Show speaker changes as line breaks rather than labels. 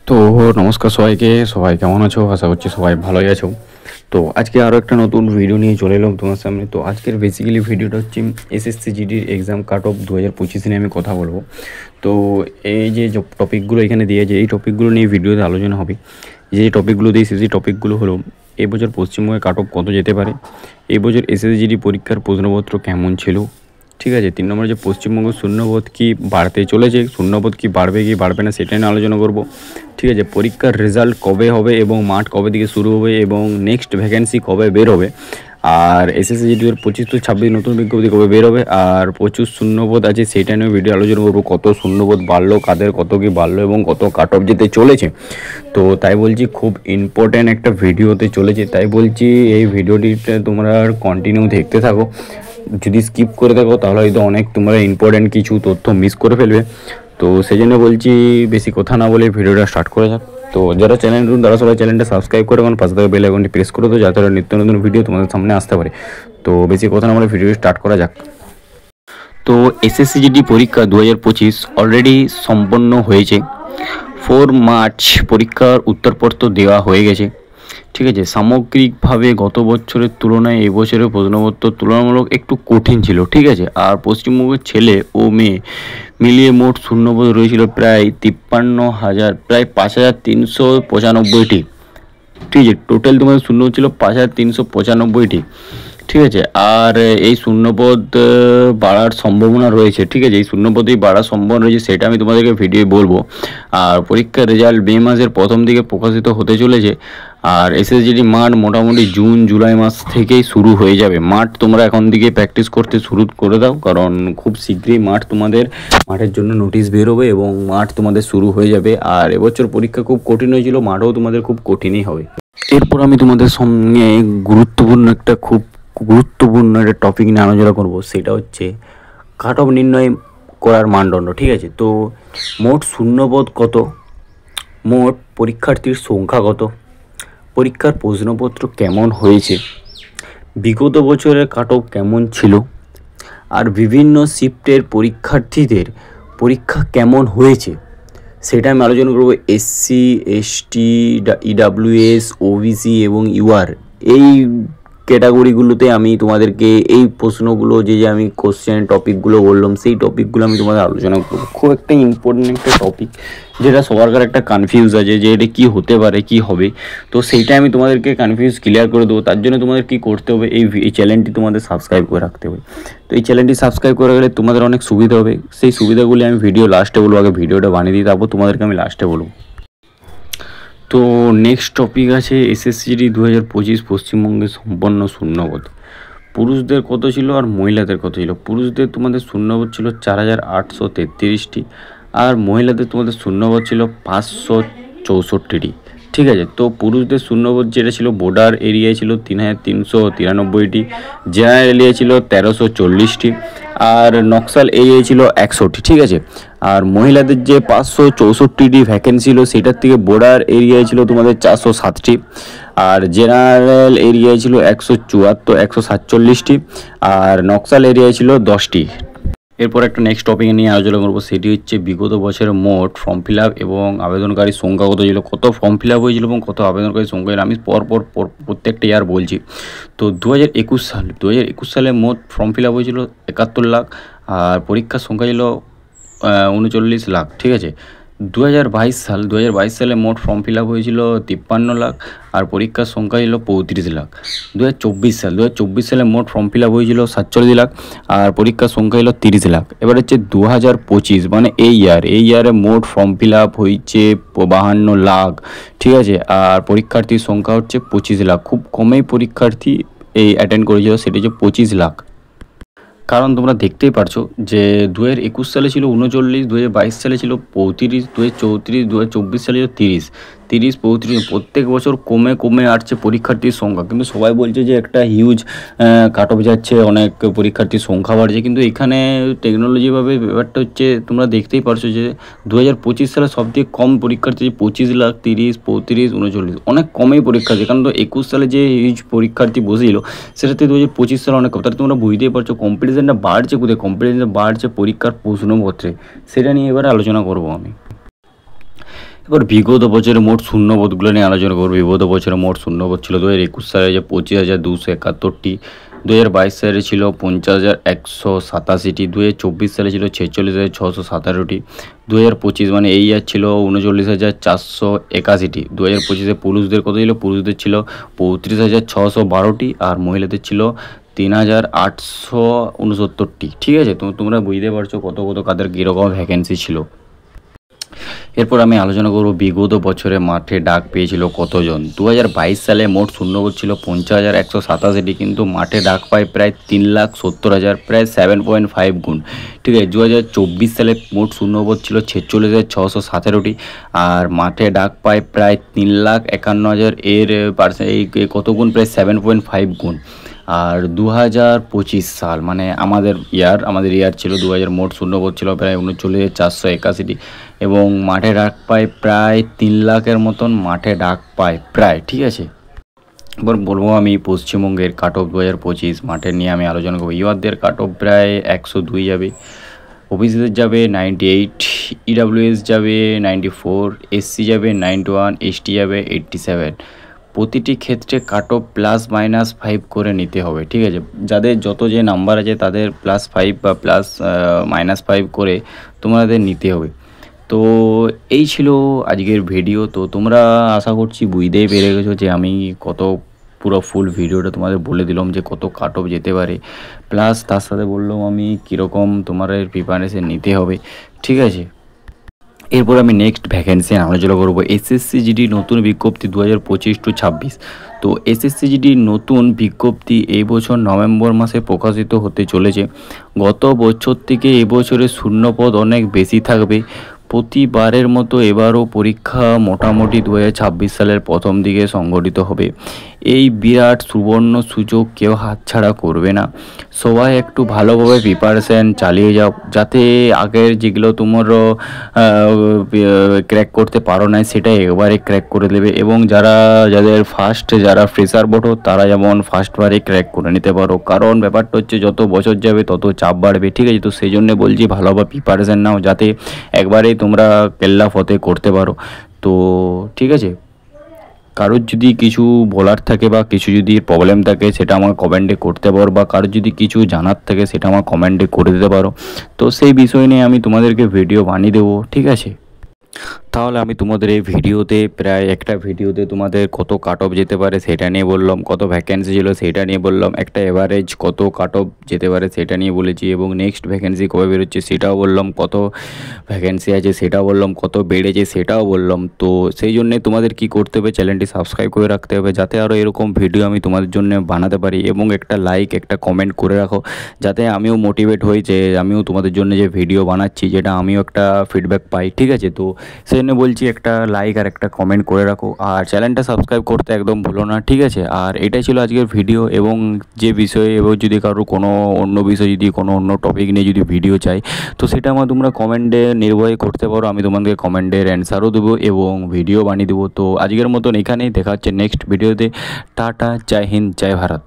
তো নমস্কার সবাইকে। সবাই কেমন আছো? আশা করছি সবাই ভালোই আছো। তো আজকে আরও একটা নতুন ভিডিও নিয়ে চলে এলাম তোমার সামনে। তো আজকের বেসিক্যালি ভিডিওটা হচ্ছে এসএসসি জিডির এক্সাম কাট অফ 2025 নিয়ে আমি কথা বলবো। তো এই যে টপিকগুলো এখানে দিয়েছে, এই টপিকগুলো নিয়ে ভিডিওতে আলোচনা হবে। যে টপিকগুলো দিয়েছে সেই টপিকগুলো হলো এবছর পশ্চিমবঙ্গে কাট অফ কত যেতে পারে, এবছর এসএসসি জিডি পরীক্ষার প্রশ্নপত্র কেমন ছিল, ঠিক আছে। 3 নম্বরে যে পশ্চিমবঙ্গ শূন্যপদ কি বাড়তে চলেছে, শূন্যপদ কি বাড়বে কি বাড়বে না সেটা নিয়ে আলোচনা করব, ঠিক আছে। পরীক্ষার রেজাল্ট কবে হবে এবং মাঠ কবে থেকে শুরু হবে এবং নেক্সট ভ্যাকেন্সি কবে বের হবে, আর এসএসসি জিডি 25-26 নতুন বিজ্ঞপ্তি কবে বের হবে, আর প্রচুর শূন্যপদ আছে সেটা নিয়ে ভিডিও আলোচনা করবো। কত শূন্যপদ বাড়লো, কাদের কত কি বাড়লো এবং কত কাট অফ যেতে চলেছে। তো তাই বলছি খুব ইম্পর্ট্যান্ট একটা ভিডিও হতে চলেছে, তাই বলছি এই ভিডিওটিতে তোমরা কন্টিনিউ দেখতে থাকো। যদি স্কিপ করে থাকো তাহলে হয়তো অনেক তোমরা ইম্পর্ট্যান্ট কিছু তথ্য মিস করে ফেলবে। তো সেই জন্য বলছি বেশি কথা না বলে ভিডিওটা স্টার্ট করে যাক। তো যারা চ্যানেল নতুন তারা সবাই চ্যানেলটা সাবস্ক্রাইব করে এবং পাশে থাকা বেল আইকনটি প্রেস করে দাও যাতে নিত্য নতুন ভিডিও তোমাদের সামনে আসতে পারে। তো বেশি কথা না বলে ভিডিও স্টার্ট করা যাক। তো এসএসসি জিডি পরীক্ষা 2025 অলরেডি সম্পন্ন হয়েছে। 4 মার্চ পরীক্ষার উত্তরপত্র দেওয়া হয়ে গেছে, ঠিক আছে। সামগ্রিকভাবে গত বছরের তুলনায় এবছরের প্রশ্নপত্র তুলনামূলক একটু কঠিন ছিল, ঠিক আছে। আর পশ্চিমবঙ্গের ছেলে ও মেয়ে মিলিয়ে মোট শূন্যপদ রয়েছিল প্রায় 53,000, প্রায় 5,395টি, ঠিক আছে। টোটাল তোমাদের শূন্য ছিল 5,395টি, ঠিক আছে। আর এই শূন্যপদ বাড়ার সম্ভাবনা রয়েছে, ঠিক আছে। এই শূন্যপদই বাড়ার সম্ভাবনা রয়েছে সেটা আমি তোমাদেরকে ভিডিও বলবো। আর পরীক্ষার রেজাল্ট মে মাসের প্রথম দিকে প্রকাশিত হতে চলেছে। আর এসএসজিডি মাঠ মোটামুটি জুন জুলাই মাস থেকেই শুরু হয়ে যাবে। মাঠ তোমরা এখন থেকে প্র্যাকটিস করতে শুরু করে দাও, কারণ খুব শীঘ্রই মাঠের জন্য নোটিশ বেরোবে এবং মাঠ তোমাদের শুরু হয়ে যাবে। আর এবছর পরীক্ষা খুব কঠিন হয়েছিল, মাঠও তোমাদের খুব কঠিনই হবে। এরপর আমি তোমাদের সঙ্গে গুরুত্বপূর্ণ একটা টপিক নিয়ে আলোচনা করবো, সেটা হচ্ছে কাট অফ নির্ণয় করার মানদণ্ড, ঠিক আছে। তো মোট শূন্যপদ কত, মোট পরীক্ষার্থীর সংখ্যা কত, পরীক্ষার প্রশ্নপত্র কেমন হয়েছে, বিগত বছরের কাট অফ কেমন ছিল, আর বিভিন্ন শিফটের পরীক্ষার্থীদের পরীক্ষা কেমন হয়েছে সেটা আমি আলোচনা করবো। এসসি, এসটি, ইডাব্লিউএস, ওবিসি এবং ইউআর এই ক্যাটাগরিগুলোতে আমি তোমাদেরকে এই প্রশ্নগুলো যে আমি কোশ্চেন টপিকগুলো বললাম সেই টপিকগুলো আমি তোমাদের আলোচনা করবো। খুব একটা ইম্পর্টেন্ট একটা টপিক যেটা সবার একটা কনফিউজ আছে যে এটা কী হতে পারে কী হবে। তো সেইটা আমি তোমাদেরকে কনফিউজ ক্লিয়ার করে দেবো। তার জন্য তোমাদের কী করতে হবে, এই চ্যানেলটি তোমাদের সাবস্ক্রাইব করে রাখতে হবে। তো এই চ্যানেলটি সাবস্ক্রাইব করে গেলে তোমাদের অনেক সুবিধা হবে। সেই সুবিধাগুলি আমি ভিডিও লাস্টে বলবো, আগে ভিডিওটা বানিয়ে দিই তারপর তোমাদেরকে আমি লাস্টে বলবো। তো নেক্সট টপিক আছে এসএসসি জিডি 2025 পশ্চিমবঙ্গে সম্পন্ন শূন্যপদ। পুরুষদের কত ছিল আর মহিলাদের কত ছিল। পুরুষদের তোমাদের শূন্যপদ ছিল 4,833টি আর মহিলাদের তোমাদের শূন্যপদ ছিল 564টি, ঠিক আছে। তো পুরুষদের শূন্যপদ যেটা ছিল বর্ডার এরিয়ায় ছিল 3,393টি, জেনারেল এরিয়া ছিল 1,340টি আর নকশাল এরিয়ায় ছিল 100টি, ঠিক আছে। আর মহিলাদের যে 564টি ভ্যাকেন্সি ছিল সেটার থেকে বর্ডার এরিয়ায় ছিল তোমাদের 407টি আর জেনারেল এরিয়ায় ছিল 147টি আর নকশাল এরিয়ায় ছিল 10টি। এরপর একটা নেক্সট টপিক নিয়ে আলোচনা করবো, সেটি হচ্ছে বিগত বছরের মোট ফর্ম ফিল আপ এবং আবেদনকারীর সংখ্যা কত ছিল, কত ফর্ম ফিল আপ হয়েছিল এবং কত আবেদনকারীর সংখ্যা ছিল। আমি প্রত্যেকটা ইয়ার বলছি। তো 2021 সালে মোট ফর্ম ফিল আপ হয়েছিল 71 লাখ আর পরীক্ষার সংখ্যা ছিল 39 লাখ, ঠিক আছে। 2022 সালে মোট ফর্ম ফিল আপ হয়েছিল 53 লাখ আর পরীক্ষার সংখ্যা ছিল 35 লাখ। 2024 সালে মোট ফর্ম ফিল আপ হয়েছিল 47 লাখ আর পরীক্ষার সংখ্যা ছিল 30 লাখ। এবার হচ্ছে 2025 মানে এই ইয়ারে মোট ফর্ম ফিল আপ হয়েছে 52 লাখ, ঠিক আছে। আর পরীক্ষার্থীর সংখ্যা হচ্ছে 25 লাখ। খুব কমেই পরীক্ষার্থী এই অ্যাটেন্ড করেছিল, সেটা হচ্ছে 25 লাখ। কারণ তোমরা দেখতেই পারছো যে 2021 সালে ছিল 39, 2022 সালে ছিল 35, 2034, 2024 সালে ছিল 30, 35 প্রত্যেক বছর কমে কমে আসছে পরীক্ষার্থীর সংখ্যা। কিন্তু সবাই বলছে যে একটা হিউজ কাট অফ যাচ্ছে, অনেক পরীক্ষার্থীর সংখ্যা বাড়ছে, কিন্তু এখানে টেকনোলজিভাবে ব্যাপারটা হচ্ছে তোমরা দেখতেই পারছো যে 2025 সালে সবথেকে কম পরীক্ষার্থী 25 লাখ, 30, 35, 39 অনেক কমেই পরীক্ষার্থী। কারণ তো 21 সালে যে হিউজ পরীক্ষার্থী বসেছিল সেটাতে 2025 সালে অনেক কম। তাহলে তোমরা বুঝতেই পারছো কম্পিটিশনটা বাড়ছে কোথায়, কম্পিটিশনটা বাড়ছে পরীক্ষার প্রশ্নপত্রে। সেটা নিয়ে এবার আলোচনা করবো আমি। এবার বিগত বছরে মোট শূন্যপদগুলো নিয়ে আলোচনা করবো। বিগত বছরে মোট শূন্যপদ ছিল 2021 সালে যে 25,271টি, 2022 সালে ছিল 50,187টি, 2024 সালে ছিল 46,617টি, 2025 মানে এই ইয়ার ছিল 39,481টি। 2025-এ পুরুষদের কত ছিল? পুরুষদের ছিল 35,612টি আর মহিলাদের ছিল 3,869টি। ঠিক আছে, তো তোমরা বুঝতে পারছো কত কাদের কীরকম ভ্যাকেন্সি ছিল। এরপর আমি আলোচনা করব বিগত বছরে মাঠে ডাক পেয়েছিল কতজন। 2022 সালে মোট শূন্যপদ ছিল 50,187টি, কিন্তু মাঠে ডাক পায় প্রায় 3,70,000, প্রায় 7.5 গুণ। ঠিক আছে, 2024 সালে মোট শূন্যপদ ছিল 46,617টি আর মাঠে ডাক পায় প্রায় 3,51,000, এর এই কত গুণ? প্রায় 7.5 গুণ। আর 2025 সাল মানে আমাদের ইয়ার ছিল 2000, মোট শূন্যপদ ছিল প্রায় 39,481টি এবং মাঠে ডাক পায় প্রায় 3 লাখের মতন মাঠে ডাক পায় প্রায়। ঠিক আছে, এবার বলবো আমি পশ্চিমবঙ্গের কাট অফ 2025 মাঠের নিয়ে আমি আলোচনা করবো। ইউআরদের কাট অফ প্রায় 102 যাবে, ওবিসিদের যাবে 98, ইডাব্লিউএস যাবে 94, এসসি যাবে 91, এসটি যাবে 87। প্রতিটি ক্ষেত্রে কাট অফ +-5 করে নিতে হবে। ঠিক আছে, যাদের যত যে নাম্বার আছে তাদের +5 বা +-5 করে তোমাদের নিতে হবে। তো এই ছিল আজকের ভিডিও। তো তোমরা আশা করছি বুঝতেই পেরে গেছো যে আমি কত পুরো ফুল ভিডিওটা তোমাদের বলে দিলাম যে কত কাট অফ যেতে পারে, প্লাস তার সাথে বললাম আমি কীরকম তোমাদের প্রিপারেশন নিতে হবে। ঠিক আছে, এরপর আমি নেক্সট ভ্যাকেন্সি আলোচনা করবো। এসএসসি জিডি নতুন বিজ্ঞপ্তি 2025-26। তো এসএসসি জিডি নতুন বিজ্ঞপ্তি এই বছর নভেম্বর মাসে প্রকাশিত হতে চলেছে। গত বছর থেকে এবছরের শূন্যপদ অনেক বেশি থাকবে। প্রতিবারের মতো এবারও পরীক্ষা মোটামুটি 2026 সালের প্রথম দিকে সংগঠিত হবে। এই বিরাট সুবর্ণ সুযোগ কেউ হাতছাড়া করবে না। সবাই একটু ভালোভাবে প্রিপারেশান চালিয়ে যাও, যাতে আগের যেগুলো তোমারও ক্র্যাক করতে পারো না সেটা এবারে ক্র্যাক করে দেবে, এবং যাদের যারা ফ্রেশার বটো তারা যেমন ফার্স্টবারে ক্র্যাক করে নিতে পারো। কারণ ব্যাপারটা হচ্ছে যত বছর যাবে তত চাপ বাড়বে। ঠিক আছে, তো সেই জন্যে বলছি ভালোভাবে প্রিপারেশান নাও, যাতে একবারেই তোমরা কেল্লা ফতে করতে পারো। তো ঠিক আছে, কারোর যদি কিছু বলার থাকে বা কিছু যদি প্রবলেম থাকে সেটা আমার কমেন্টে করতে পারো, বা কারোর যদি কিছু জানার থাকে সেটা আমার কমেন্টে করে দিতে পারো। তো সেই বিষয় নিয়ে আমি তোমাদেরকে ভিডিও বানিয়ে দেবো। ঠিক আছে, তাহলে আমি তোমাদের এই ভিডিওতে প্রায় একটা ভিডিওতে তোমাদের কত কাট অফ যেতে পারে সেটা নিয়ে বললাম, কত ভ্যাকেন্সি ছিল সেটা নিয়ে বললাম, একটা এভারেজ কত কাট অফ যেতে পারে সেটা নিয়ে বলেছি, এবং নেক্সট ভ্যাকেন্সি কবে বেরোচ্ছে সেটাও বললাম, কত ভ্যাকেন্সি আছে সেটাও বললাম, কত বেড়েছে সেটাও বললাম। তো সেই জন্যে তোমাদের কি করতে হবে, চ্যানেলটি সাবস্ক্রাইব করে রাখতে হবে, যাতে আরও এরকম ভিডিও আমি তোমাদের জন্য বানাতে পারি, এবং একটা লাইক একটা কমেন্ট করে রাখো, যাতে আমিও মোটিভেট হই যে আমিও তোমাদের জন্য যে ভিডিও বানাচ্ছি যেটা আমিও একটা ফিডব্যাক পাই। ঠিক আছে, তো সেই জন্য বলছি একটা লাইক আর একটা কমেন্ট করে রাখো, আর চ্যানেলটা সাবস্ক্রাইব করতে একদম ভুলো না। ঠিক আছে, আর এটাই ছিল আজকের ভিডিও, এবং যে বিষয়ে এবং যদি কারো কোনো অন্য বিষয় যদি কোনো অন্য টপিক নিয়ে যদি ভিডিও চাই তো সেটা আমার তোমরা কমেন্টে নির্ভয় করতে পারো, আমি তোমাদেরকে কমেন্টের অ্যান্সারও দেবো এবং ভিডিও বানিয়ে দেবো। তো আজকের মতন এখানেই, দেখা হচ্ছে নেক্সট ভিডিওতে। টাটা, জয় হিন্দ, জয় ভারত।